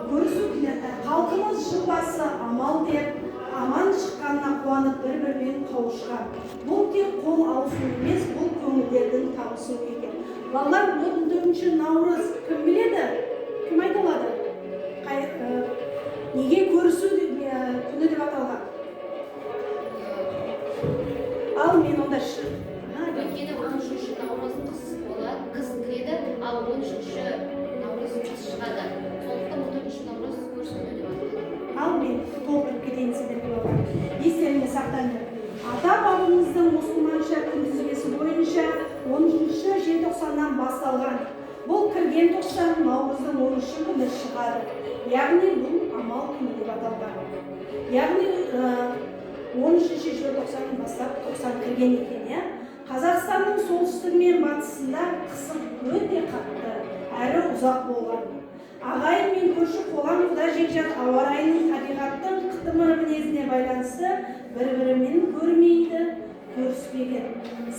көрісу халқымыз жыл басы амал деп аман шыққанына қуанып бір-бірімен қауышқан. Бұл тек қол алысу емес, бұл көңілдердің табысуы екен. Балалар, 14 наурыз кім біледі? Кім айта алады? Неге көрісу күні деп аталған? Ал мен онда өйткені 13 наурыз қыс болады, қыс кіреді, ал 13 наурыз қыс шығады. Сондықтан 14 наурыз көрісу күні деп аталады. Ал мен толтырып кетейін сіздерге болады. Естеріңе сақтаңдар. Ата-бабамыздың мұсылманша күнтізбесі бойынша 13 желтоқсаннан басталған. Бұл кірген тоқсан наурыздың 13 күні шығады. Яғни бұл амал күні деп аталған. Яғни 13 желтоқсаннан бастап 90 кірген екен. Қазақстанның солтүстігі мен батысында қысы өте қатты әрі ұзақ болған. Ағайын мен көрші қоғам құда жекжат ауа райының табиғаттың қытымыр мінезіне байланысты бір-бірімен көрмейді, көріспеген.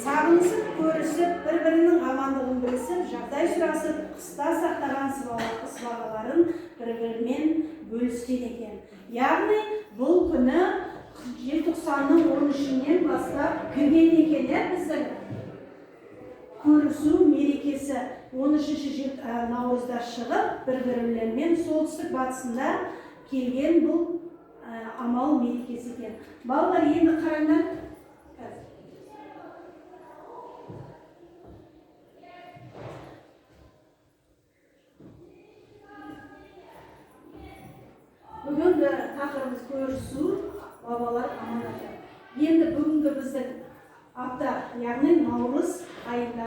Сағынысып, көрісіп, бір-бірінің амандығын білісіп, жағдай сұрасып, қыста сақтаған сыбағаларын бір-бірімен бөліскен екен. Яғни бұл күні желтоқсанның 13-нен бастап кірген екен, біздің көрісу мерекесі 13 наурызда шығып, бір-бірімен солтүстік батысында келген бұл амал мерекесі екен. Балалар, енді қараңдар. Бүгінгі тақырыбымыз көрісу, бабалар аманаты. Енді бүгінгі біздің апта, яғни наурыз айында